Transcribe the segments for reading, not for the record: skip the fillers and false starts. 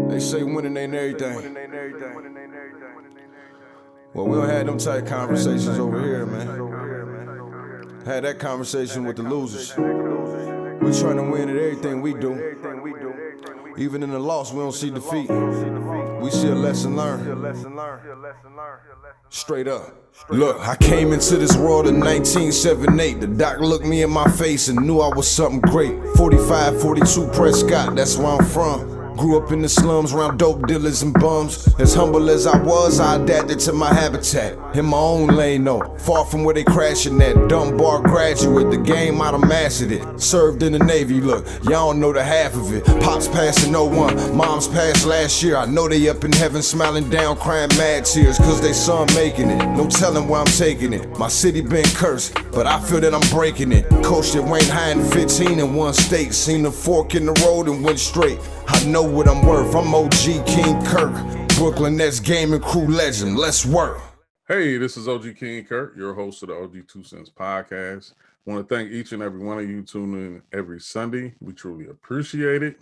They say winning ain't everything. Well, we don't have them type conversations over here, man. Had that conversation with the losers. We trying to win at everything we do. Even in the loss, we don't see defeat. We see a lesson learned. Straight up. Look, I came into this world in 1978. The doc looked me in my face and knew I was something great. 45, 42 Prescott, that's where I'm from. Grew up in the slums around dope dealers and bums. As humble as I was, I adapted to my habitat. In my own lane though, far from where they crashing at. Dumb bar graduate, the game I'd have mastered it. Served in the Navy, look, y'all don't know the half of it. Pops passed in '01, moms passed last year. I know they up in heaven smiling down, crying mad tears, cause they son making it. No telling where I'm taking it. My city been cursed, but I feel that I'm breaking it. Coached at Wayne High in 15 in one state. Seen the fork in the road and went straight. I know what I'm worth, I'm OG King CURT. Brooklyn Nets gaming crew legend, let's work. Hey, this is OG King CURT, your host of the OG2CENTS podcast. I want to thank each and every one of you tuning in every Sunday. We truly appreciate it.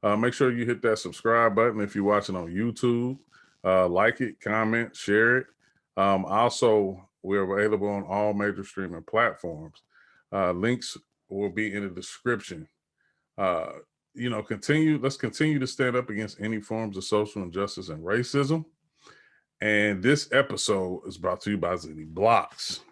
Make sure you hit that subscribe button if you're watching on YouTube. Like it, comment, share it. Also, we're available on all major streaming platforms. Links will be in the description. Let's continue to stand up against any forms of social injustice and racism. And this episode is brought to you by Zenni Blocks.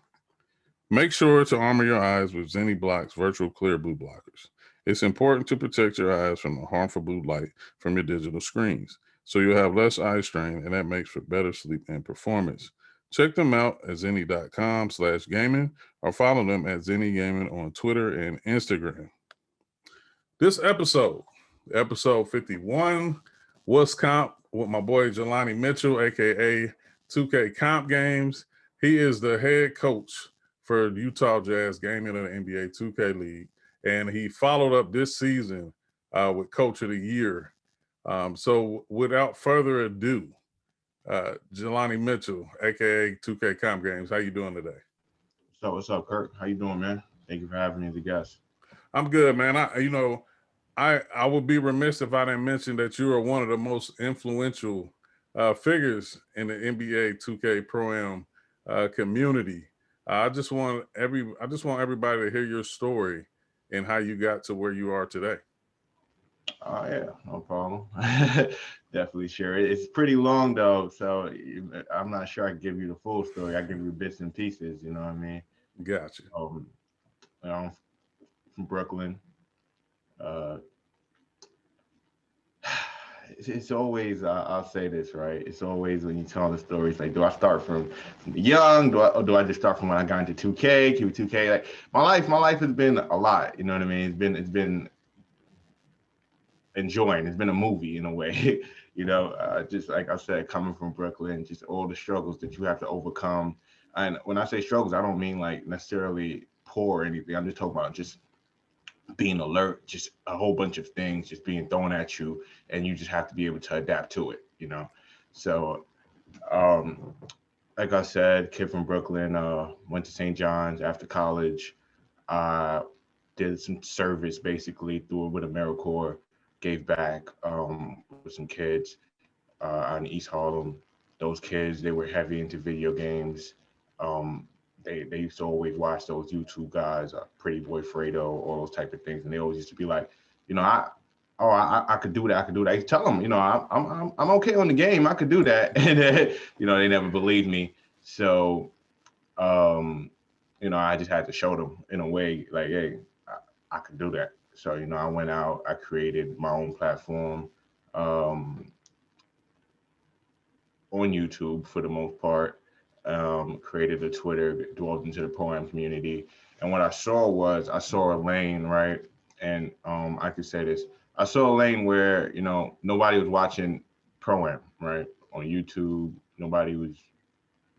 Make sure to armor your eyes with Zenni Blocks virtual clear blue blockers. It's important to protect your eyes from the harmful blue light from your digital screens, so you'll have less eye strain, and that makes for better sleep and performance. Check them out at zenni.com/gaming or follow them at Zenni Gaming on Twitter and Instagram. This episode 51, What's Comp with my boy Jelani Mitchell, aka 2K Comp Games. He is the head coach for Utah Jazz Gaming in the NBA 2K League, and he followed up this season with Coach of the Year. So without further ado, Jelani Mitchell, aka 2K Comp Games, how you doing today? What's up, Kurt? How you doing, man? Thank you for having me as a guest. I'm good, man. I would be remiss if I didn't mention that you are one of the most influential figures in the NBA 2K Pro-Am community. I just want everybody to hear your story and how you got to where you are today. Oh yeah, no problem. Definitely share it. It's pretty long though, so I'm not sure I can give you the full story. I give you bits and pieces. You know what I mean? Gotcha. I'm from Brooklyn. It's always I'll say this, right? It's always when you tell the stories, like, do I start from young, or do I just start from when I got into 2K, Q2K? Like my life has been a lot. You know what I mean? It's been enjoying. It's been a movie in a way. Just like I said, coming from Brooklyn, just all the struggles that you have to overcome. And when I say struggles, I don't mean like necessarily poor or anything. I'm just talking about just being alert, just a whole bunch of things just being thrown at you, and you just have to be able to adapt to it, So, like I said, kid from Brooklyn, went to St. John's after college, did some service basically through with AmeriCorps, gave back with some kids out in East Harlem. Those kids, they were heavy into video games. They used to always watch those YouTube guys, Pretty Boy Fredo, all those type of things, and they always used to be like, I could do that. I could do that. I used to tell them, I'm okay on the game. I could do that, and they never believed me. So, I just had to show them in a way, like, hey, I could do that. So, I went out. I created my own platform on YouTube for the most part. Created a Twitter, dwelled into the Pro-Am community. And what I saw a lane, right? And I could say this. I saw a lane where, nobody was watching Pro-Am, right? On YouTube, nobody was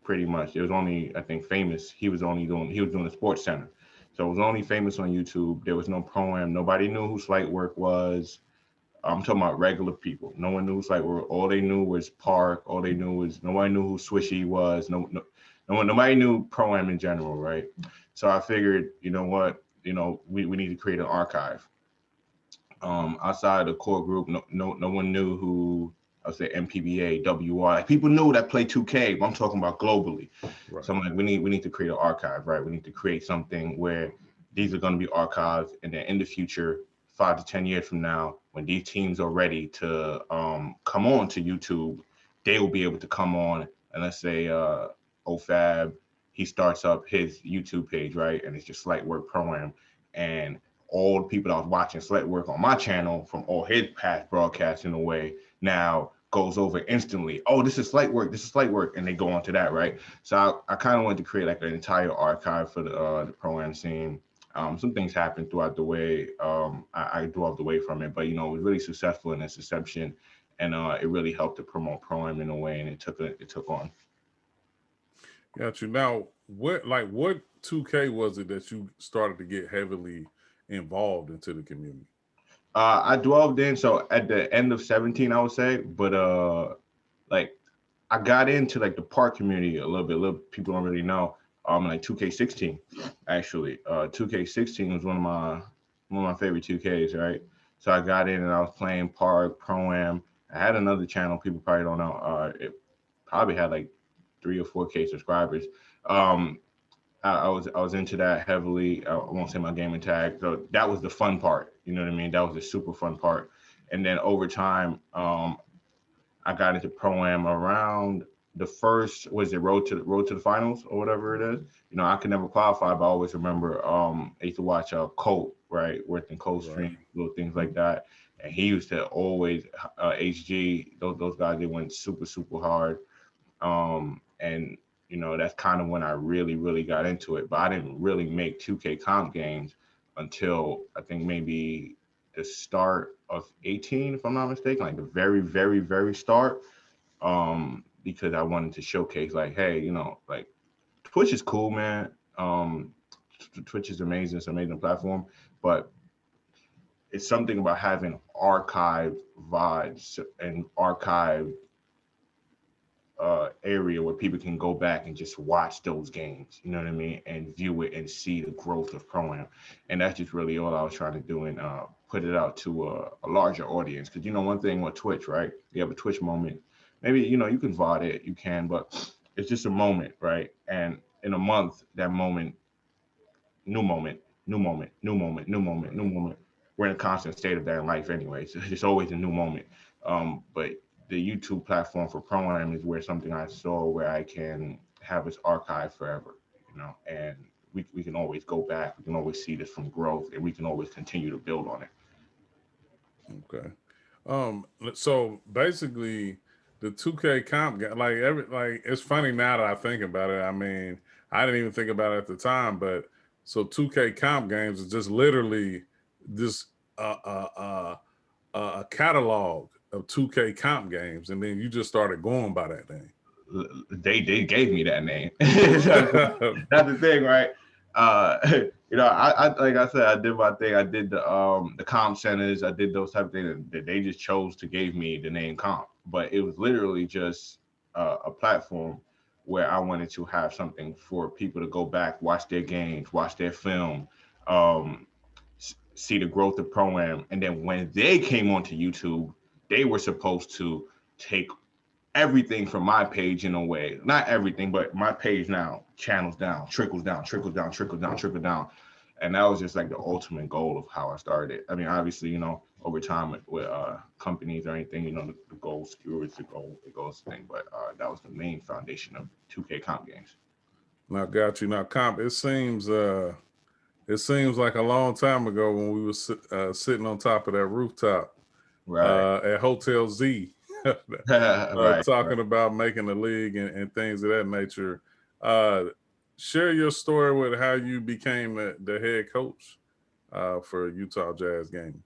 pretty much, it was only, I think, Famous. He was doing the Sports Center. So it was only Famous on YouTube. There was no Pro-Am. Nobody knew who Slight Work was. I'm talking about regular people. No one knew Slight Work. All they knew was Park. All they knew was, nobody knew who Swishy was. Nobody knew Pro-Am in general, right? So I figured, you know what, we need to create an archive. Outside the core group, no one knew who I would say MPBA, WR. Like, people knew that play 2K, but I'm talking about globally. Right. So I'm like, we need to create an archive, right? We need to create something where these are going to be archived, and then in the future, 5 to 10 years from now, when these teams are ready to come on to YouTube, they will be able to come on, and let's say OFAB, he starts up his YouTube page, right? And it's just Slight Work Pro-Am. And all the people that was watching Slight Work on my channel from all his past broadcasts in a way now goes over instantly. Oh, this is Slight Work. This is Slight Work. And they go on to that, right? So I kind of wanted to create like an entire archive for the Pro-Am scene. Some things happened throughout the way. I dwelled away from it, but, you know, it was really successful in its inception. And it really helped to promote Pro-Am in a way, and it took on. Got you. Now, what 2K was it that you started to get heavily involved into the community? I dwelled in, so at the end of 17, I would say, but like I got into like the park community a little bit. Little people don't really know. Like 2K16, actually. 2K16 was one of my favorite 2Ks, right? So I got in and I was playing park, Pro-Am. I had another channel, people probably don't know. It probably had like 3 or 4K subscribers. I was into that heavily. I won't say my gaming tag. So that was the fun part. You know what I mean? That was the super fun part. And then over time, I got into Pro-Am around the first, was it road to the finals or whatever it is. You know, I could never qualify, but I always remember I used to watch Colt, right? Working Colt stream, little things like that. And he used to always HG, those guys, they went super, super hard. And you know, that's kind of when I really, really got into it. But I didn't really make 2K comp games until I think maybe the start of 18, if I'm not mistaken, like the very, very, very start. Because I wanted to showcase, like, hey, you know, like Twitch is cool, man. Twitch is amazing. It's an amazing platform, but it's something about having archived VODs and archived area where people can go back and just watch those games, you know what I mean, and view it and see the growth of Pro-Am. And that's just really all I was trying to do, and put it out to a larger audience. Because, you know, one thing with Twitch, right? You have a Twitch moment. Maybe, you know, you can VOD it, you can, but it's just a moment, right? And in a month, that moment, new moment, new moment, new moment, new moment, new moment. We're in a constant state of that in life anyway. So it's always a new moment. But the YouTube platform for Pro-Am is where something I saw where I can have this archive forever, you know, and we can always go back. We can always see this from growth, and we can always continue to build on it. Okay. So basically the 2K comp, like it's funny now that I think about it. I mean, I didn't even think about it at the time, but so 2K comp games is just literally this a catalog of 2K comp games, and then you just started going by that name. They gave me that name. That's the thing, right? You know, I like I said, I did my thing. I did the comp centers. I did those type of things. That they just chose to give me the name comp, but it was literally just a platform where I wanted to have something for people to go back, watch their games, watch their film, see the growth of Pro-Am, and then when they came onto YouTube, they were supposed to take everything from my page in a way, not everything, but my page now channels down, trickles down, trickles down, trickles down, trickle down. And that was just like the ultimate goal of how I started. I mean, obviously, you know, over time with companies or anything, you know, the goal skewers the goals thing, but that was the main foundation of 2K comp games. Now, got you. Now, comp, it seems like a long time ago when we were sitting on top of that rooftop at Hotel Z. Talking about making the league and things of that nature. Share your story with how you became the head coach for Utah Jazz Gaming.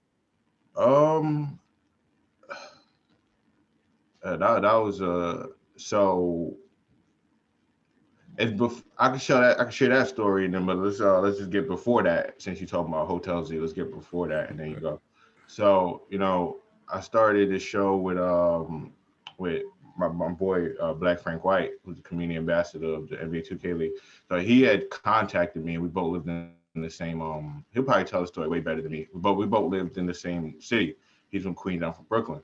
That was so. I can share that story, and then but let's just get before that, since you're talking about Hotel Z. Let's get before that, and then you go. So, you know, I started this show with my boy Black Frank White, who's the community ambassador of the NBA 2K League. So he had contacted me, and we both lived in in the same he'll probably tell the story way better than me, but we both lived in the same city. He's from Queens, I'm from Brooklyn.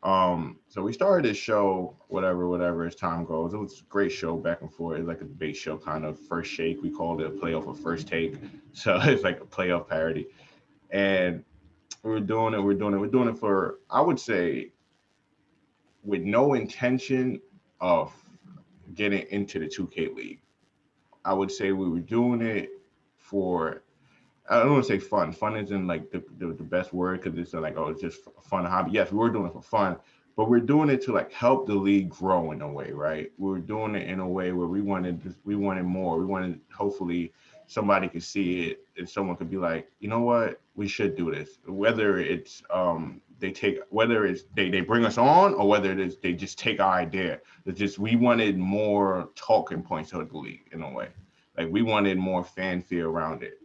So we started this show, whatever as time goes. It was a great show back and forth. It's like a debate show, kind of. First Shake, we called it a playoff of First Take. So it's like a playoff parody. And we're doing it for, I would say, with no intention of getting into the 2K League. I would say we were doing it for, I don't want to say fun. Fun isn't like the best word, because it's like, oh, it's just a fun hobby. Yes, we were doing it for fun, but we're doing it to like help the league grow in a way, right? We were doing it in a way where we wanted more. We wanted, hopefully somebody could see it and someone could be like, you know what, we should do this. Whether it's they bring us on, or whether it is they just take our idea. It's just, we wanted more talking points of the league in a way. Like, we wanted more fanfare around it.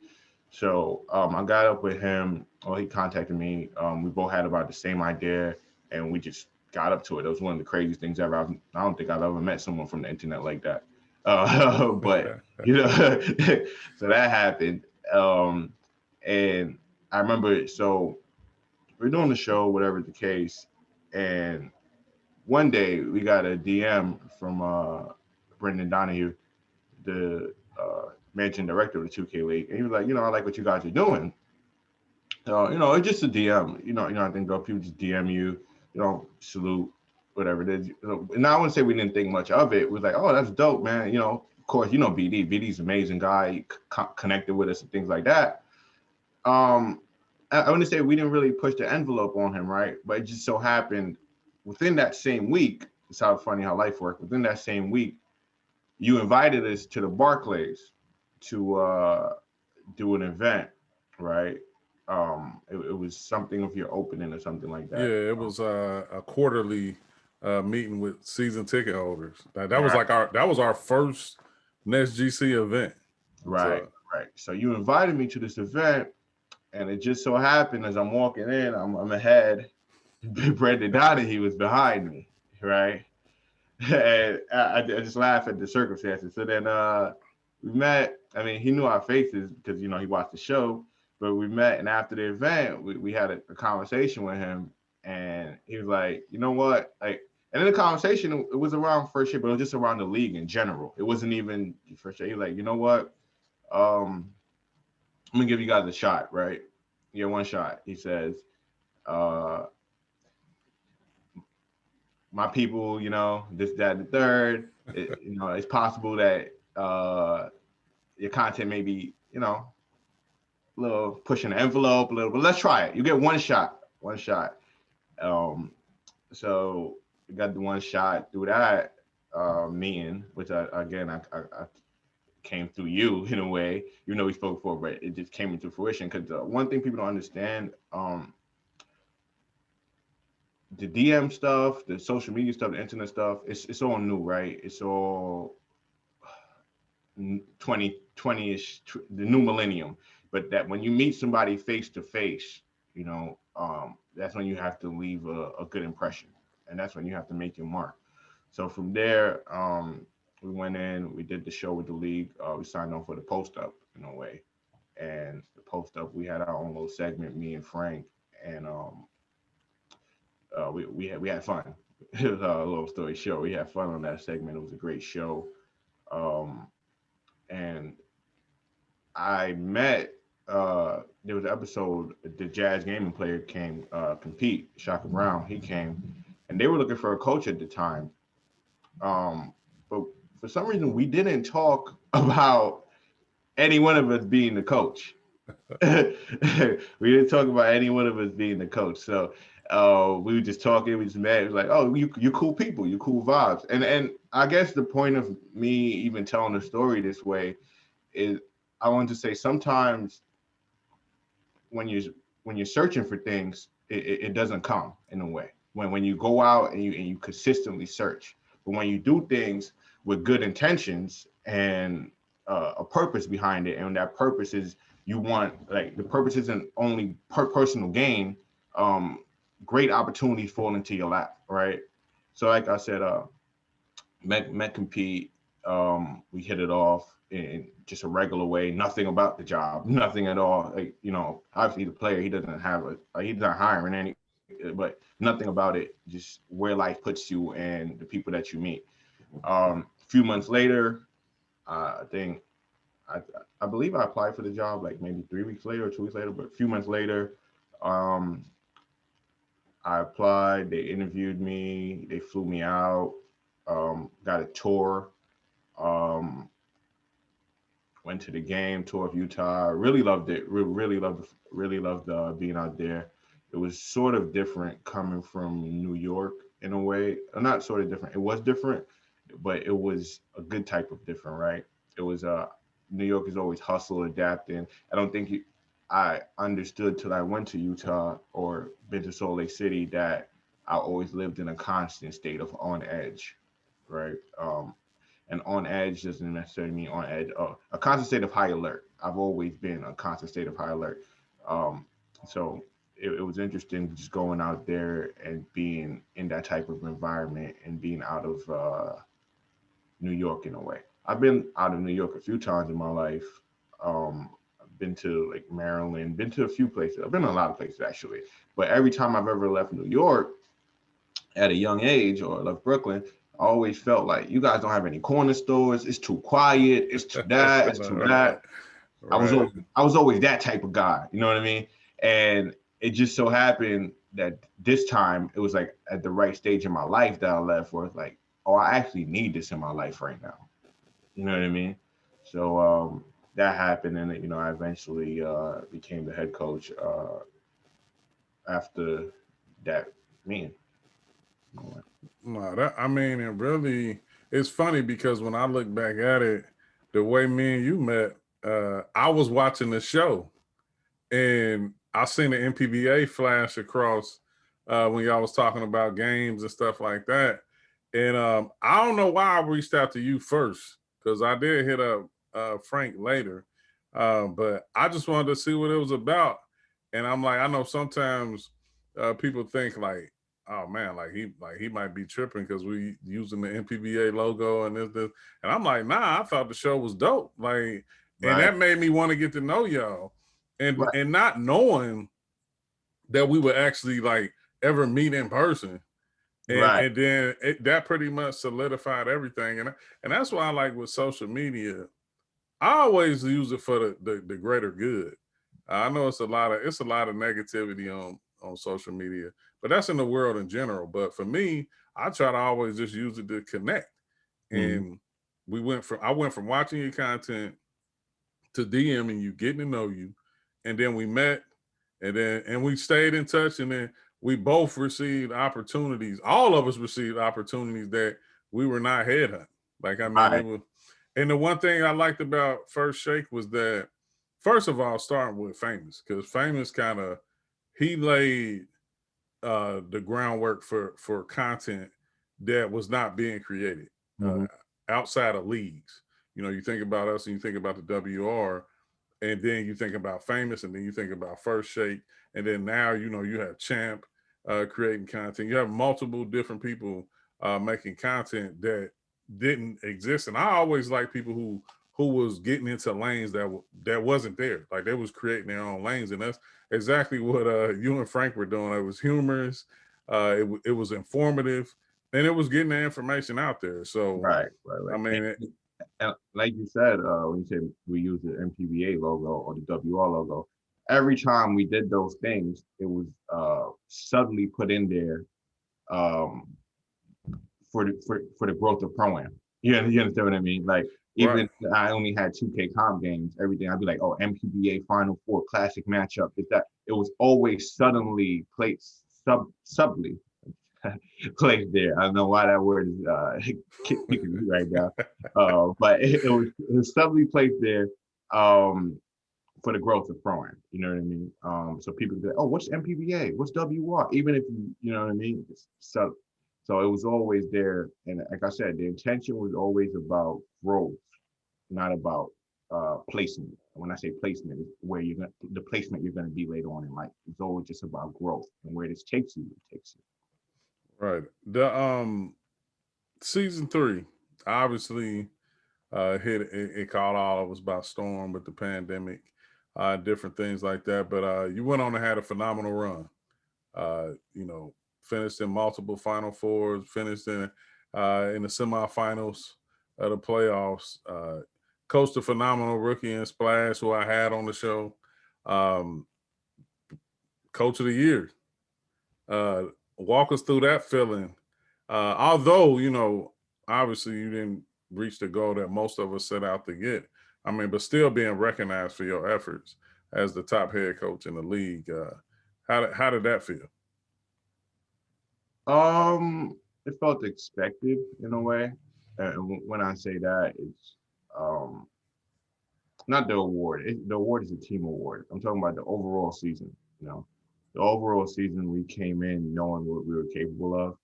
So I got up with him, or he contacted me. We both had about the same idea, and we just got up to it. It was one of the craziest things ever. I don't think I've ever met someone from the internet like that. But, so that happened. And I remember, so we're doing the show, whatever the case, and one day we got a DM from Brendan Donahue, the managing director of the 2K League, and he was like, I like what you guys are doing. It's just a DM. I think people just DM you, salute, whatever it is. And I wouldn't say we didn't think much of it. It was like, oh, that's dope, man. Of course, BD. BD's an amazing guy. He connected with us and things like that. I wouldn't say we didn't really push the envelope on him, right? But it just so happened within that same week, it's how funny how life works. Within that same week, you invited us to the Barclays to do an event, right? It was something of your opening or something like that. Yeah, it was a quarterly meeting with season ticket holders. That was our first Next GC event. Right. So you invited me to this event, and it just so happened as I'm walking in, I'm ahead. Brendan Donahue was behind me, right? And I just laugh at the circumstances. So then we met. I mean, he knew our faces because he watched the show. But we met, and after the event, we had a conversation with him, and he was like, you know what? Like, and in the conversation, it was around First Shake, but it was just around the league in general. It wasn't even First Shake. He was like, you know what? I'm gonna give you guys a shot, right? Yeah, one shot. He says, my people, this, that, and the third. It's possible that your content may be, a little pushing the envelope a little, but let's try it. You get one shot. So we got the one shot through that meeting, which I came through you in a way, even though we spoke before, but it just came into fruition. Because one thing people don't understand, the DM stuff, the social media stuff, the internet stuff, it's all new, right? It's all 20-ish, the new millennium. But that when you meet somebody face to face, that's when you have to leave a good impression, and that's when you have to make your mark. So from there, we went in, we did the show with the league. We signed on for the post up in a way, and the post up, we had our own little segment, me and Frank, and we had fun. It was a little story short. We had fun on that segment. It was a great show, and I met. There was an episode, the Jazz gaming player came compete, Shaka Brown. He came, and they were looking for a coach at the time. But for some reason, we didn't talk about any one of us being the coach. We didn't talk about any one of us being the coach. So we were just talking. We just met. It was like, oh, you cool people, you cool vibes. And I guess the point of me even telling the story this way is I want to say sometimes when you're searching for things, it doesn't come in a way. When you go out and you consistently search, but when you do things with good intentions and a purpose behind it, and that purpose is you want, like, the purpose isn't only personal gain. Great opportunities fall into your lap, right? So like I said, met compete. We hit it off in just a regular way. Nothing about the job, nothing at all. Like, obviously the player, he doesn't have he's not hiring any, but nothing about it. Just where life puts you and the people that you meet. A few months later, I think I believe I applied for the job like maybe 3 weeks later or 2 weeks later, but a few months later, I applied. They interviewed me. They flew me out. Got a tour. Um, Went to the game, tour of Utah. Really loved it. Really loved being out there. It was sort of different coming from New York in a way. Not sort of different. It was different, but it was a good type of different, right? It was New York is always hustle, adapting. I understood till I went to Utah or been to Salt Lake City that I always lived in a constant state of on edge, right? And on edge doesn't necessarily mean on edge. A constant state of high alert. I've always been a constant state of high alert. So it was interesting just going out there and being in that type of environment and being out of New York in a way. I've been out of New York a few times in my life. I've been to like Maryland, been to a few places. I've been to a lot of places actually. But every time I've ever left New York at a young age or left Brooklyn, I always felt like you guys don't have any corner stores. It's too quiet. It's too that. It's too that. Right. I was always that type of guy. You know what I mean? And it just so happened that this time it was like at the right stage in my life that I left where it's like, oh, I actually need this in my life right now. You know what I mean? So that happened, and I eventually became the head coach after that meeting. No, it really, it's funny because when I look back at it, the way me and you met, I was watching the show and I seen the MPBA flash across when y'all was talking about games and stuff like that. And I don't know why I reached out to you first because I did hit up Frank later, but I just wanted to see what it was about. And I'm like, I know sometimes people think like, oh man, like he might be tripping because we using the MPBA logo and this, and I'm like, nah, I thought the show was dope. Like, and Right, that made me want to get to know y'all, and right, not knowing that we would actually like ever meet in person, right, and then that pretty much solidified everything, and that's why I like with social media. I always use it for the greater good. I know it's a lot of negativity on social media, but that's in the world in general. But for me, I try to always just use it to connect. mm-hmm. And I went from watching your content to DMing you, getting to know you, and then we met, and we stayed in touch, and then we both received opportunities. All of us received opportunities that we were not headhunting. Like it Right, was, and the one thing I liked about First Shake was that, first of all, starting with Famous, because Famous kind of he laid the groundwork for content that was not being created mm-hmm. outside of leagues. You think about us and you think about the WR, and then you think about Famous, and then you think about First Shake, and then now you have Champ creating content. You have multiple different people making content that didn't exist, and I always like people who was getting into lanes that wasn't there. Like they was creating their own lanes, and that's exactly what you and Frank were doing. It was humorous, it was informative, and it was getting the information out there. So I right. mean, And like you said, when you said we use the MPBA logo or the WR logo, every time we did those things, it was subtly put in there um, for the growth of pro-am. You understand what I mean? Like right. even I only had 2K comp games, everything I'd be like, oh, MPBA Final Four classic matchup. Is that it was always suddenly placed subtly placed there. I don't know why that word is kicking me right now, but it was subtly placed there for the growth of pro-am. You know what I mean? So people say, "Oh, what's MPBA? What's WR?" Even if you know what I mean. So it was always there, and like I said, the intention was always about growth, not about placement. When I say placement, it's where the placement you're going to be later on in life. It's always just about growth and where this takes you. It takes you. Right. The season 3, obviously, it caught all of us by storm with the pandemic, different things like that. But you went on and had a phenomenal run. You know, finished in multiple Final Fours, finished in the semifinals of the playoffs. Coached a phenomenal rookie in Splash, who I had on the show. Um, Coach of the year. Uh, Walk us through that feeling. Although, you know, obviously you didn't reach the goal that most of us set out to get. I mean, but still being recognized for your efforts as the top head coach in the league. How did that feel? It felt expected in a way. And when I say that, it's um not the award. The award is a team award. I'm talking about the overall season. You know, the overall season we came in knowing what we were capable of.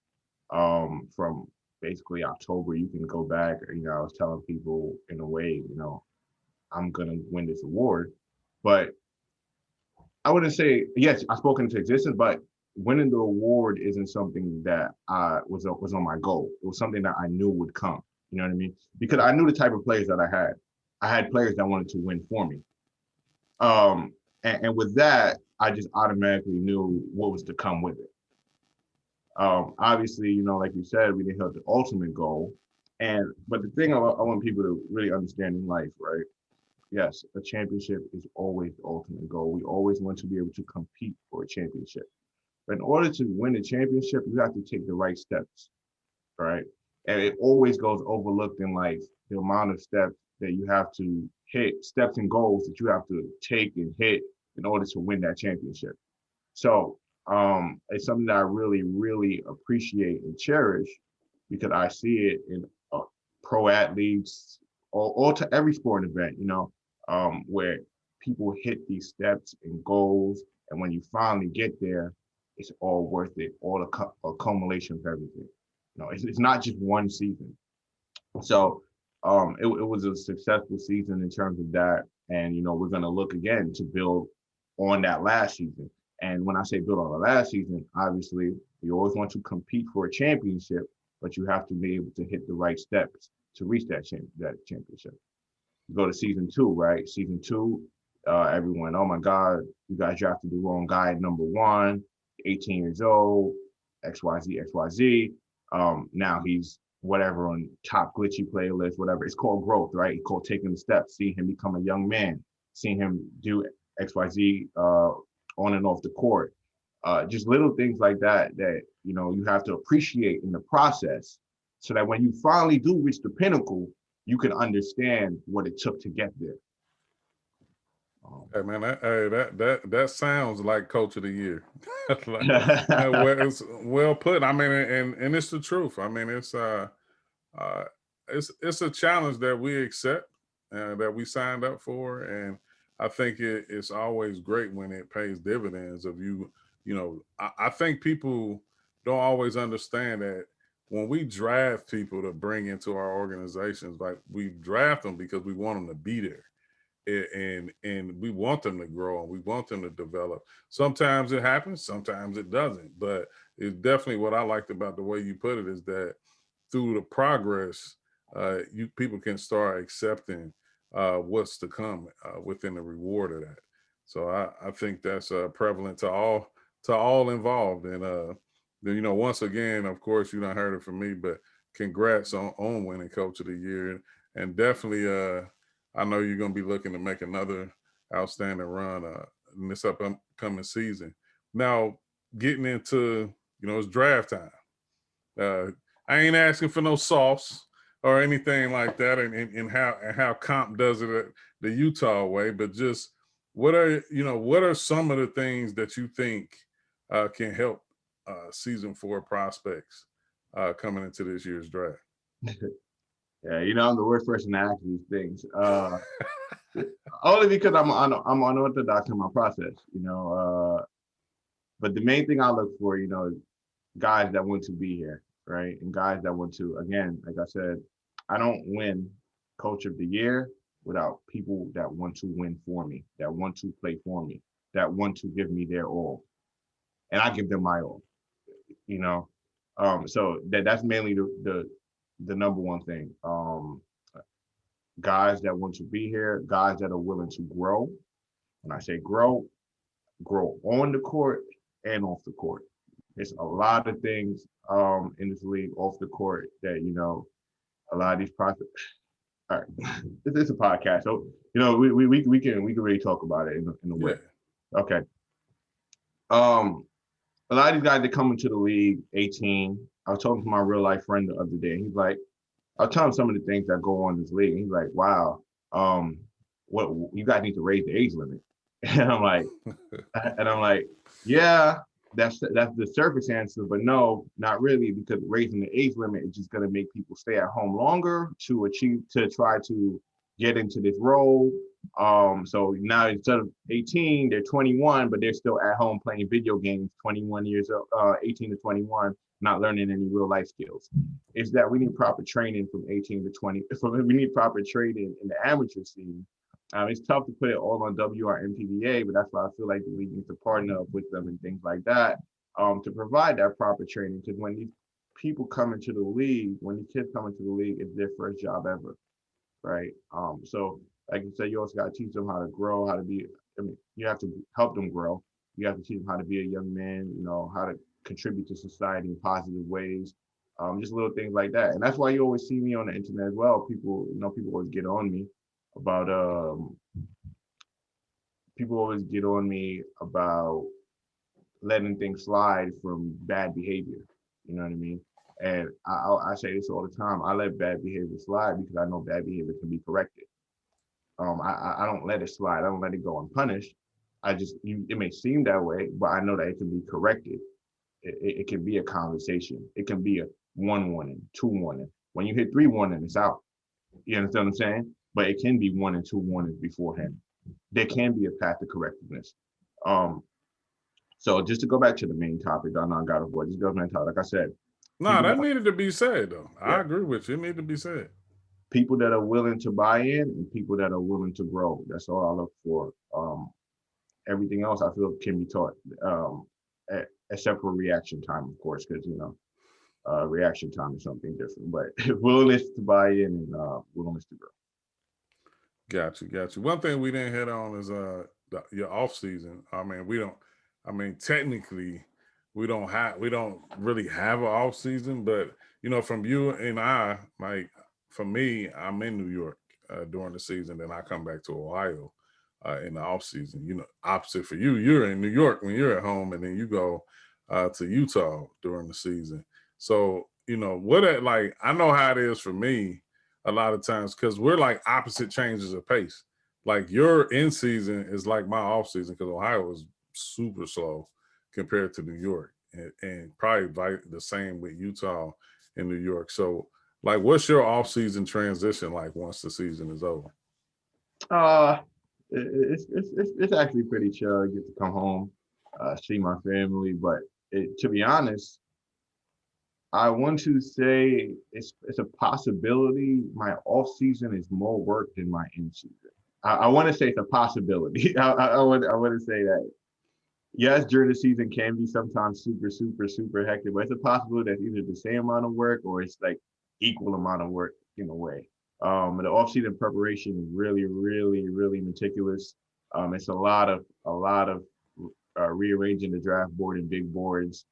From basically October, you can go back. You know, I was telling people in a way, you know, I'm gonna win this award, but I wouldn't say yes. I spoke into existence, but winning the award isn't something that was on my goal. It was something that I knew would come. You know what I mean? Because I knew the type of players that I had. I had players that wanted to win for me. And with that, I just automatically knew what was to come with it. Obviously, you know, like you said, we didn't hit the ultimate goal. But the thing I want people to really understand in life, right? Yes, a championship is always the ultimate goal. We always want to be able to compete for a championship. But in order to win a championship, you have to take the right steps, right? And it always goes overlooked in life, the amount of steps that you have to hit, steps and goals that you have to take and hit in order to win that championship. So it's something that I really, really appreciate and cherish because I see it in pro athletes, all to every sport event, you know, where people hit these steps and goals. And when you finally get there, it's all worth it, all accumulation of everything. You know, it's not just one season. So it was a successful season in terms of that. And, you know, we're going to look again to build on that last season. And when I say build on the last season, obviously, you always want to compete for a championship, but you have to be able to hit the right steps to reach that championship. You go to season two, right? Season two, everyone, oh my God, you guys drafted the wrong guy at number one, 18 years old, XYZ, XYZ. Now he's whatever on top glitchy playlist, whatever. It's called growth, right? It's called taking the steps, seeing him become a young man, seeing him do XYZ on and off the court. Just little things like that that, you know, you have to appreciate in the process so that when you finally do reach the pinnacle, you can understand what it took to get there. Hey man, that sounds like Coach of the Year. Like, it's well put. I mean, and it's the truth. I mean, it's a challenge that we accept, that we signed up for, and I think it's always great when it pays dividends. Of you know, I think people don't always understand that when we draft people to bring into our organizations, like we draft them because we want them to be there, and we want them to grow and we want them to develop. Sometimes it happens, sometimes it doesn't, but it's definitely what I liked about the way you put it is that through the progress, you people can start accepting what's to come within the reward of that. So I think that's prevalent to all involved. And you know, once again, of course, you done heard it from me, but congrats on winning Coach of the Year, and definitely I know you're going to be looking to make another outstanding run in this upcoming season. Now, getting into, you know, it's draft time. I ain't asking for no sauce or anything like that, and how Comp does it the Utah way, but just what are some of the things that you think can help season 4 prospects coming into this year's draft? Yeah, you know, I'm the worst person to ask these things. Only because I'm unorthodox in my process, you know. But the main thing I look for, you know, guys that want to be here, right? And guys that want to, again, like I said, I don't win Coach of the Year without people that want to win for me, that want to play for me, that want to give me their all. And I give them my all, you know. So that's mainly the number one thing. guys that want to be here, guys that are willing to grow. When I say grow on the court and off the court. It's a lot of things in this league off the court that, a lot of these prospects. All right, this is a podcast, so we can really talk about it in a way. Okay. A lot of these guys that come into the league 18. I was talking to my real life friend the other day. He's like, I'll tell him some of the things that go on in this league. He's like, wow, what you guys need to raise the age limit. And I'm like, yeah, that's the surface answer, but no, not really, because raising the age limit is just going to make people stay at home longer to try to get into this role. So now instead of 18, they're 21, but they're still at home playing video games, 21 years old, 18 to 21, not learning any real life skills. It's that we need proper training from 18 to 20. We need proper training in the amateur scene. It's tough to put it all on WRMPVA, but that's why I feel like the league needs to partner up with them and things like that to provide that proper training. Because when these people come into the league, when the kids come into the league, it's their first job ever, right? So like you said, you also got to teach them how to grow, how to be. You have to help them grow. You have to teach them how to be a young man. How to contribute to society in positive ways. Just little things like that, and that's why you always see me on the internet as well. People always get on me about letting things slide from bad behavior. You know what I mean? And I say this all the time. I let bad behavior slide because I know bad behavior can be corrected. I don't let it slide. I don't let it go unpunished. It may seem that way, but I know that it can be corrected. It can be a conversation. It can be a 1 warning, 2 warning. When you hit 3 warning, it's out. You understand what I'm saying? But it can be 1 and 2 warnings beforehand. There can be a path to correctiveness. So just to go back to the main topic, I know I got a voice. Just go back to like I said. No, that needed to be said though. Yeah. I agree with you. It needed to be said. People that are willing to buy in and people that are willing to grow. That's all I look for. Everything else I feel can be taught, except for reaction time, of course, because reaction time is something different. But willingness to buy in and willingness to grow. Got you. One thing we didn't hit on is your off season. Technically we don't really have an off season, but from you and I, like for me, I'm in New York during the season, then I come back to Ohio in the off season. Opposite for you, you're in New York when you're at home, and then you go to Utah during the season. So I know how it is for me a lot of times, because we're like opposite changes of pace. Like your in season is like my off season, because Ohio is super slow compared to New York, and probably the same with Utah and New York. So like, what's your off season transition like once the season is over? It's actually pretty chill. I get to come home, see my family, but to be honest, I want to say it's a possibility. My off season is more work than my in season. I want to say it's a possibility. I want to say that. Yes, during the season can be sometimes super, super, super hectic, but it's a possibility that's either the same amount of work or it's like equal amount of work in a way. The off-season preparation is really, really, really meticulous. It's a lot of rearranging the draft board and big boards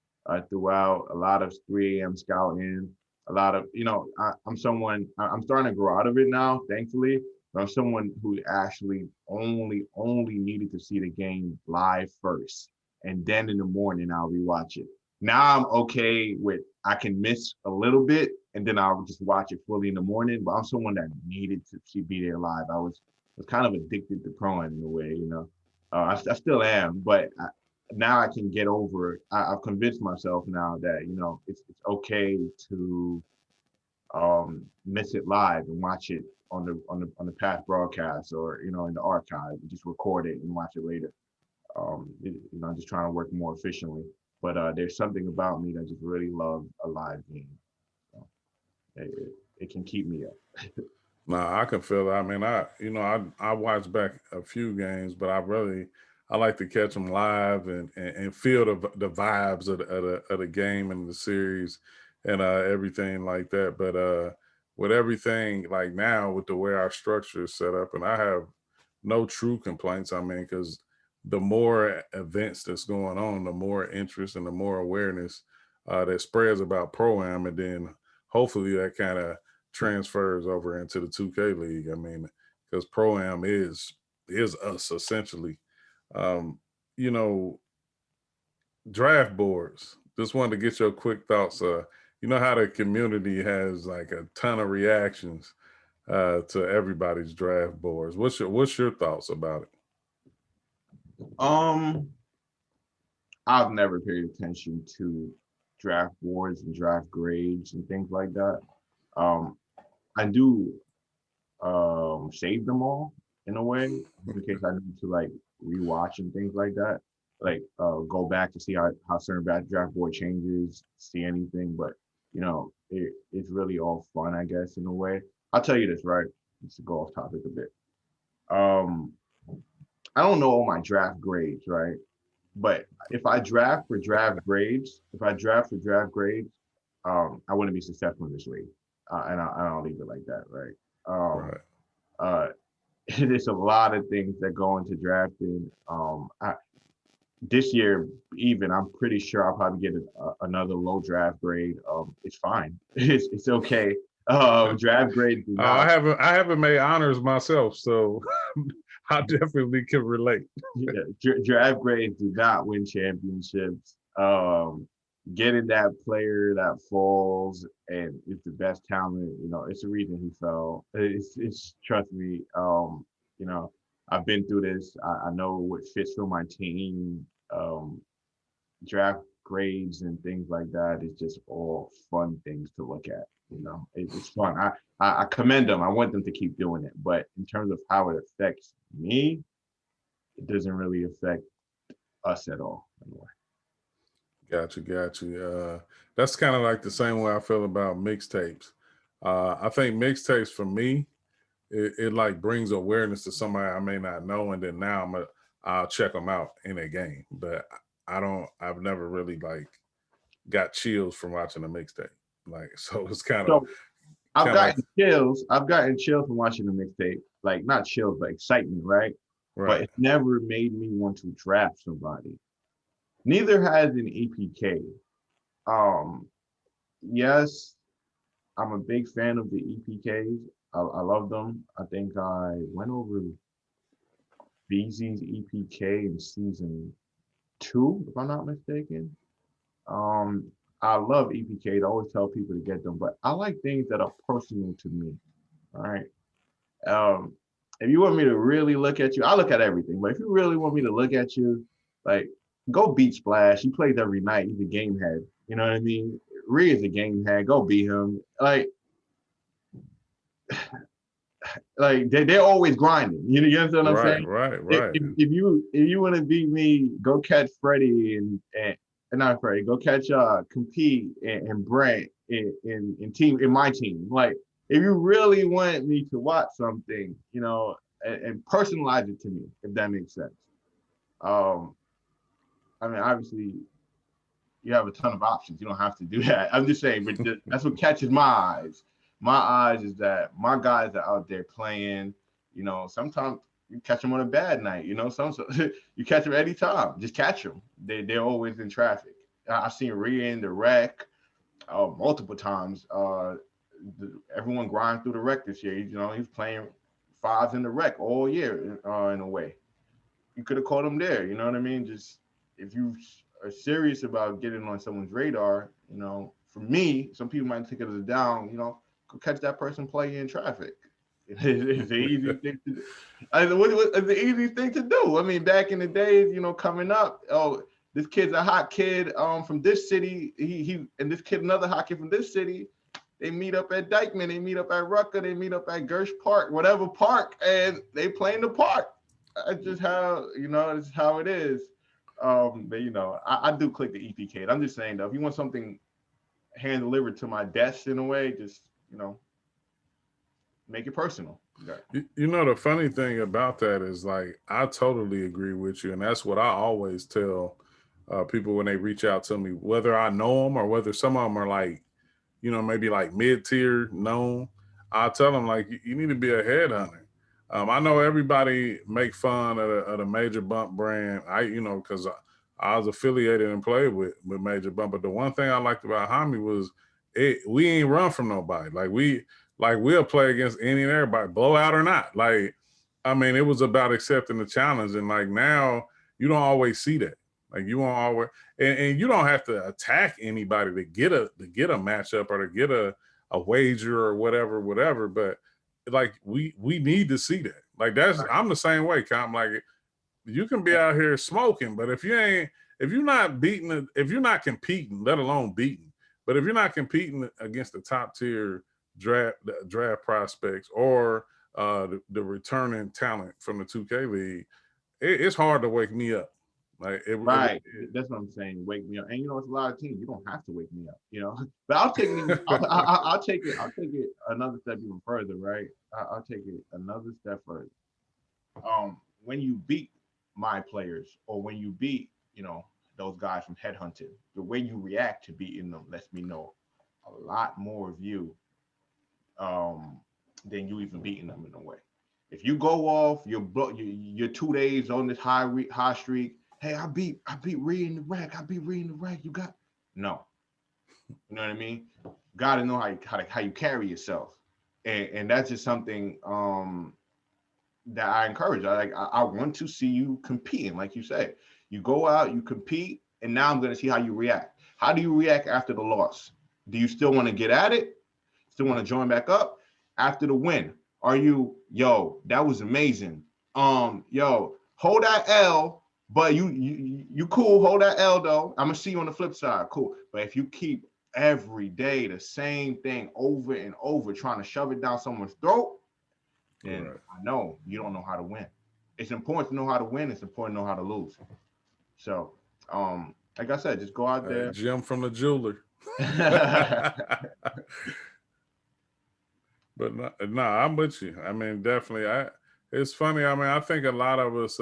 throughout. A lot of 3 a.m. scouting. A lot of I'm starting to grow out of it now, thankfully. But I'm someone who actually only needed to see the game live first, and then in the morning I'll rewatch it. Now I'm okay with I can miss a little bit, and then I'll just watch it fully in the morning. But I'm someone that needed to be there live. I was kind of addicted to Prime in a way, I still am, but now I can get over it. I've convinced myself now that it's okay to miss it live and watch it on the past broadcast or in the archive. Just record it and watch it later. I'm just trying to work more efficiently. But there's something about me that just really love a live game. So it can keep me up. Nah, I can feel it. I mean, I watch back a few games, but I like to catch them live and feel the vibes of the game and the series and everything like that. But with everything like now with the way our structure is set up, and I have no true complaints. I mean, because the more events that's going on, the more interest and the more awareness that spreads about Pro-Am, and then hopefully that kind of transfers over into the 2K League. I mean, because Pro-Am is us essentially. You know, draft boards. Just wanted to get your quick thoughts. You know how the community has like a ton of reactions to everybody's draft boards. What's your thoughts about it? I've never paid attention to draft boards and draft grades and things like that. I do save them all in a way in case I need to like rewatch and things like that. Like go back to see how certain draft board changes, see anything, but it's really all fun, I guess, in a way. I'll tell you this, right? Just to go off topic a bit. I don't know all my draft grades, right? But if I draft for draft grades, I wouldn't be successful in this league. And I don't leave it like that, right? Right. There's a lot of things that go into drafting. This year, even I'm pretty sure I'll probably get another low draft grade. It's fine. It's okay. Draft grade. I haven't made honors myself, so I definitely can relate. Yeah, draft grades do not win championships. Getting that player that falls and is the best talent, it's the reason he fell. It's trust me. I've been through this. I know what fits for my team. Draft grades and things like that is just all fun things to look at. It's fun. I commend them. I want them to keep doing it. But in terms of how it affects me, it doesn't really affect us at all. Anyway. Got you. That's kind of like the same way I feel about mixtapes. I think mixtapes for me, it like brings awareness to somebody I may not know, and then now I'll check them out in a game. But I've never really like got chills from watching a mixtape. Like, so it's kind of. I've gotten chills. I've gotten chills from watching a mixtape. Like not chills, but excitement, right? But it never made me want to draft somebody. Neither has an EPK. Yes, I'm a big fan of the EPKs. I love them. I think I went over BZ's EPK in season 2, if I'm not mistaken. I love EPK. I always tell people to get them, but I like things that are personal to me. All right. If you want me to really look at you, I look at everything. But if you really want me to look at you, like go beat Splash. He plays every night. He's a game head. You know what I mean? Ree is a game head. Go beat him. Like they're always grinding. You understand what I'm saying? Right. If you want to beat me, go catch Freddie and not Freddie. Go catch Compete and Brent in my team. Like if you really want me to watch something, and personalize it to me, if that makes sense. I mean, obviously, you have a ton of options. You don't have to do that. I'm just saying, but that's what catches my eyes. My eyes is that my guys are out there playing. Sometimes you catch them on a bad night. Some you catch them any time. Just catch them. They're always in traffic. I've seen Rhea in the wreck multiple times. Everyone grind through the wreck this year. He's playing 5s in the wreck all year in a way. You could have caught him there. You know what I mean? Just if you are serious about getting on someone's radar, for me, some people might take it as a down, go catch that person playing in traffic. It's the easy thing to do. It's the easiest thing to do. I mean, back in the days, coming up, this kid's a hot kid from this city. He and this kid, another hot kid from this city. They meet up at Dykeman, they meet up at Rucker, they meet up at Gersh Park, whatever park, and they play in the park. That's just how, that's how it is. But I do click the EPK. I'm just saying though, if you want something hand delivered to my desk in a way, just make it personal. Okay. The funny thing about that is like I totally agree with you, and that's what I always tell people when they reach out to me, whether I know them or whether some of them are like, maybe like mid-tier known. I'll tell them like you need to be a headhunter. I know everybody make fun of the Major Bump brand. Because I was affiliated and played with Major Bump. But the one thing I liked about Hami was we ain't run from nobody. We'll play against any and everybody, blowout or not. Like, I mean, it was about accepting the challenge. And like now, you don't always see that. Like you won't always, and you don't have to attack anybody to get a matchup or to get a wager or whatever. But like we need to see that. Like I'm the same way. I'm like, you can be out here smoking, but if you're not competing, let alone beating, but if you're not competing against the top tier draft prospects or the returning talent from the 2K league, it's hard to wake me up. Like that's what I'm saying. Wake me up, and it's a lot of teams. You don't have to wake me up, But I'll take it. I'll take it another step even further, right? I'll take it another step further. When you beat my players, or when you beat, those guys from Headhunted, the way you react to beating them lets me know a lot more of you, than you even beating them in a way. If you go off, you're 2 days on this high streak. Hey, I beat Ree in the rack. You got no. You know what I mean? Got to know how you carry yourself, and that's just something that I encourage. I want to see you competing, like you said. You go out, you compete, and now I'm going to see how you react. How do you react after the loss? Do you still want to get at it? Still want to join back up after the win? Are you, that was amazing. Hold that L. But you cool, hold that L though. I'm gonna see you on the flip side, cool. But if you keep every day the same thing over and over, trying to shove it down someone's throat, then I know you don't know how to win. It's important to know how to win. It's important to know how to lose. So, like I said, just go out there. Jim from the jeweler. But no, I'm with you. I mean, definitely. It's funny. I mean, I think a lot of us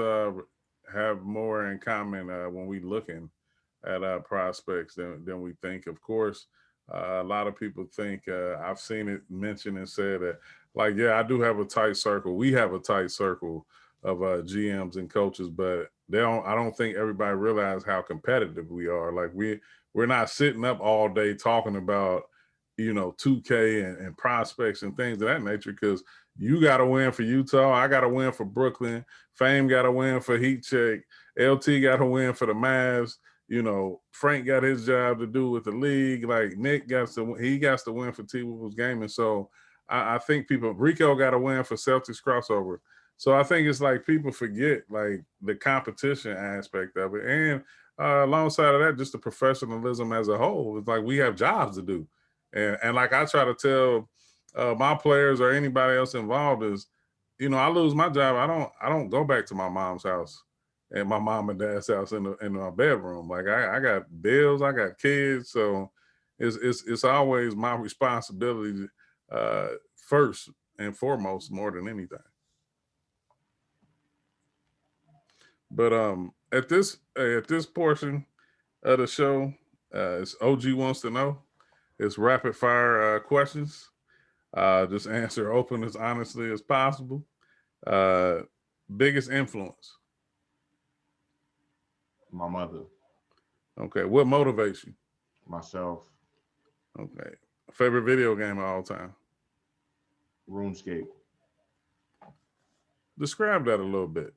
have more in common when we looking at prospects than we think. Of course, a lot of people think I've seen it mentioned and said that, like, yeah, I do have a tight circle. We have a tight circle of GMs and coaches, but I don't think everybody realizes how competitive we are. Like we're not sitting up all day talking about 2K and prospects and things of that nature, because you got to win for Utah. I got to win for Brooklyn. Fame got to win for Heat Check. LT got to win for the Mavs. Frank got his job to do with the league. Like Nick got to win for T-Wolves Gaming. So I think Rico got to win for Celtics crossover. So I think it's like people forget like the competition aspect of it. And alongside of that, just the professionalism as a whole. It's like we have jobs to do. And like I try to tell my players or anybody else involved is, I lose my job. I don't go back to my mom's house and my mom and dad's house in my bedroom. Like I got bills, I got kids, so it's always my responsibility first and foremost, more than anything. But at this portion of the show, it's OG wants to know. It's rapid fire questions. Just answer open as honestly as possible. Biggest influence? My mother. Okay. What motivates you? Myself. Okay. Favorite video game of all time? RuneScape. Describe that a little bit.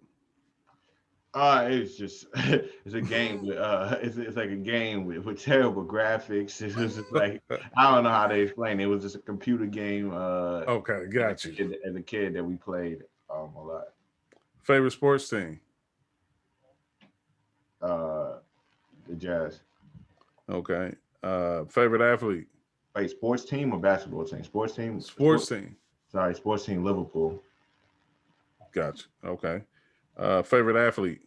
It's just it's a game with it's like a game with terrible graphics. It was just like I don't know how to explain it. It was just a computer game. Okay, got you. As a kid that we played a lot. Favorite sports team? The Jazz. Okay. Favorite athlete? Wait, sports team or basketball team? Sports team. Sports team. Sorry, sports team. Liverpool. Gotcha. Okay. Favorite athlete?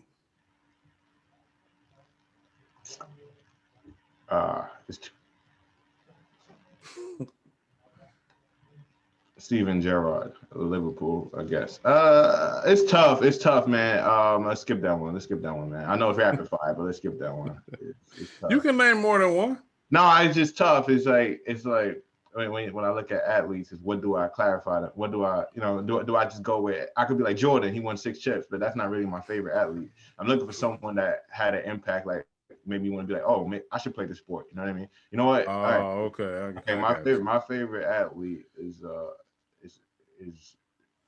Steven Gerrard, Liverpool, I guess. It's tough, man. Let's skip that one, man. I know it's rapid fire, but let's skip that one. It's tough. You can name more than one. No, it's just tough. It's like when I look at athletes, is what do I clarify? What do I, do I just go with? I could be like Jordan, he won 6 chips, but that's not really my favorite athlete. I'm looking for someone that had an impact, like maybe you want to be like, oh, man, I should play the sport. You know what I mean? You know what? Oh, All right. okay. Okay, I my got you. favorite athlete is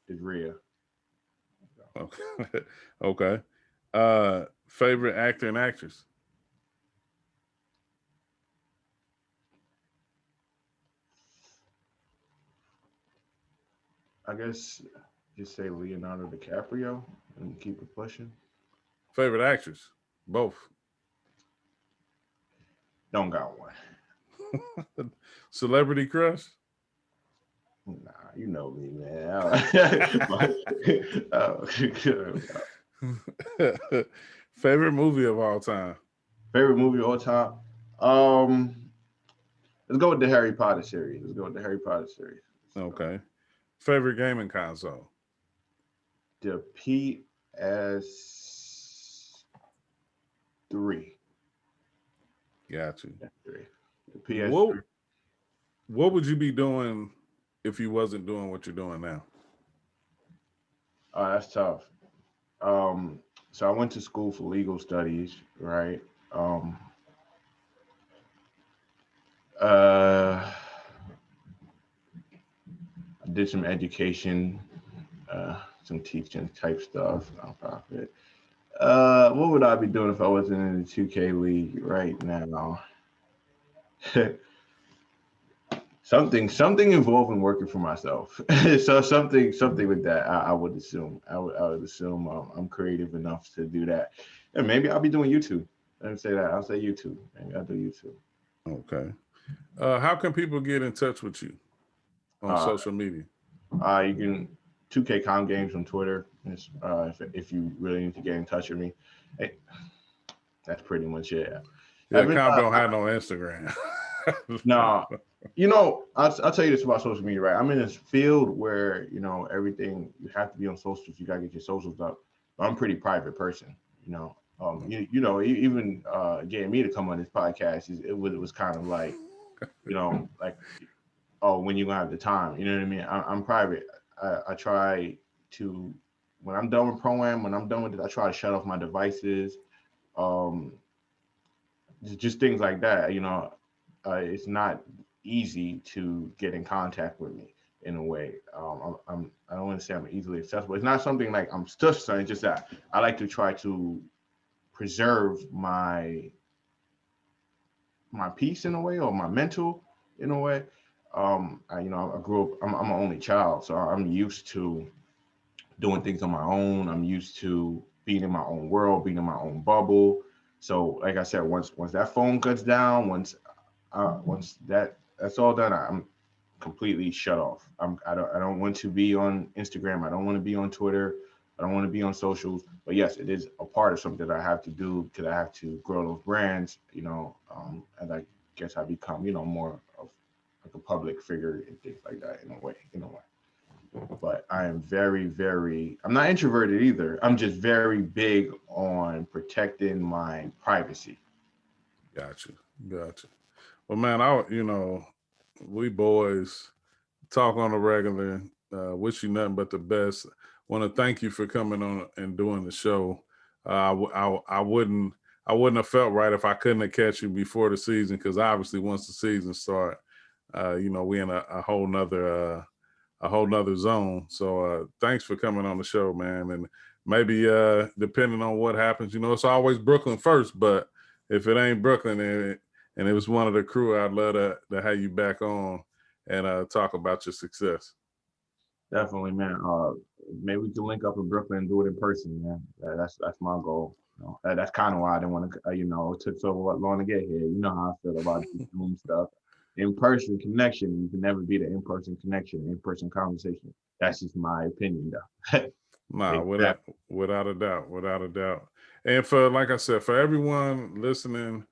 Rhea. Okay. Okay. Favorite actor and actress? I guess just say Leonardo DiCaprio and keep it pushing. Favorite actress? Both. Don't got one. Celebrity crush? Nah, you know me, man. Favorite movie of all time? Favorite movie of all time? Um, let's go with the Harry Potter series. Okay. Favorite gaming console? The PS3. Got you. The PS3. What would you be doing if you wasn't doing what you're doing now? Oh, that's tough. So I went to school for legal studies, right? I did some education, some teaching type stuff, nonprofit. What would I be doing if I wasn't in the 2K league right now? something involving working for myself. So something with that. I would assume. I would assume I'm creative enough to do that. And maybe I'll be doing YouTube. Let me say that. I'll say YouTube. Maybe I'll do YouTube. Okay. How can people get in touch with you on social media? You can 2K Com Games on Twitter. If you really need to get in touch with me, hey, that's pretty much it. Yeah, Com don't have no Instagram. No, I'll tell you this about social media, right? I'm in this field where everything you have to be on socials. You gotta get your socials up. I'm a pretty private person, even getting me to come on this podcast it was kind of like, like, oh, when you gonna have the time? You know what I mean? I'm private. I try to, when I'm done with Pro-Am, when I'm done with it, I try to shut off my devices. Just things like that. It's not easy to get in contact with me in a way. I don't want to say I'm easily accessible. It's not something like I'm stuck. It's just that I like to try to preserve my peace in a way, or my mental in a way. I grew up. I'm an only child, so I'm used to doing things on my own. I'm used to being in my own world, being in my own bubble. So, like I said, once that phone cuts down, once that's all done, I'm completely shut off. I don't want to be on Instagram. I don't want to be on Twitter. I don't want to be on socials. But yes, it is a part of something that I have to do because I have to grow those brands. And I guess I become more of like a public figure and things like that in a way. But I am I'm not introverted either. I'm just very big on protecting my privacy. Gotcha. Well, man, we boys talk on a regular. Wish you nothing but the best. Want to thank you for coming on and doing the show. I wouldn't have felt right if I couldn't have catch you before the season, because obviously once the season start, we in a whole nother zone. So thanks for coming on the show, man. And maybe depending on what happens, it's always Brooklyn first, but if it ain't Brooklyn and it was one of the crew, I'd love to have you back on and talk about your success. Definitely, man. Maybe we can link up in Brooklyn and do it in person, man. That's my goal. That's kind of why I didn't want to. It took so long to get here. You know how I feel about Zoom stuff. In-person connection, you can never beat an in-person connection, in-person conversation. That's just my opinion, though. Nah, without a doubt. And like I said, for everyone listening,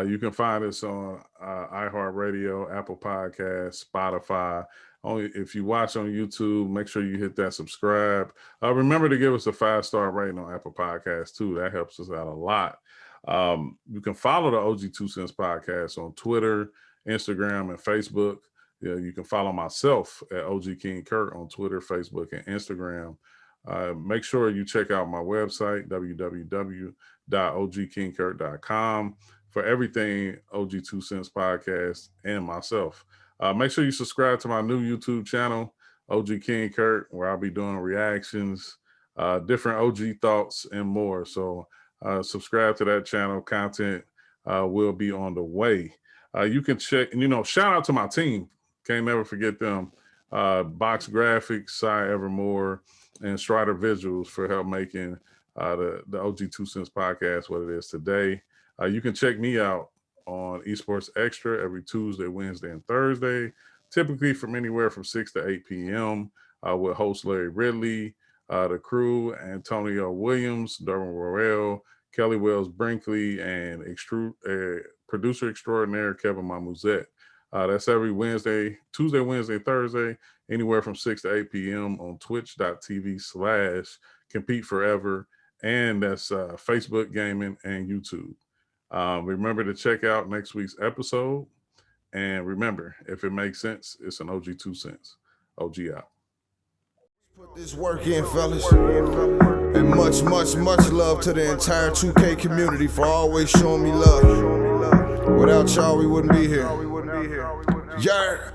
you can find us on iHeartRadio, Apple Podcasts, Spotify. Only if you watch on YouTube, make sure you hit that subscribe. Remember to give us a 5-star rating on Apple Podcasts too. That helps us out a lot. You can follow the OG2CENTS podcast on Twitter, Instagram, and Facebook. Yeah, you can follow myself at OG King CURT on Twitter, Facebook, and Instagram. Make sure you check out my website, www.ogkingcurt.com, for everything OG2CENTS podcast and myself. Make sure you subscribe to my new YouTube channel, OG King CURT, where I'll be doing reactions, different OG thoughts, and more. So subscribe to that channel. Content will be on the way. You can check, shout out to my team. Can't never forget them. Box Graphics, Cy Evermore, and Strider Visuals for help making the OG2CENTS podcast what it is today. You can check me out on EsportsXTRA every Tuesday, Wednesday, and Thursday, typically from anywhere from 6 to 8 p.m. With host Larry Ridley, the crew, Antonio Williams, Derwin Royale, Kelly Wells Brinkley, and producer extraordinaire Kevin Mamuzet. That's every Tuesday, Wednesday, Thursday, anywhere from 6 to 8 p.m. on twitch.tv/Compete Forever. And that's Facebook Gaming and YouTube. Remember to check out next week's episode. And remember, if it makes sense, it's an OG2CENTS. OG out. Put this work in, fellas. And much, much, much love to the entire 2K community for always showing me love. Without y'all, we wouldn't be here. Yeah.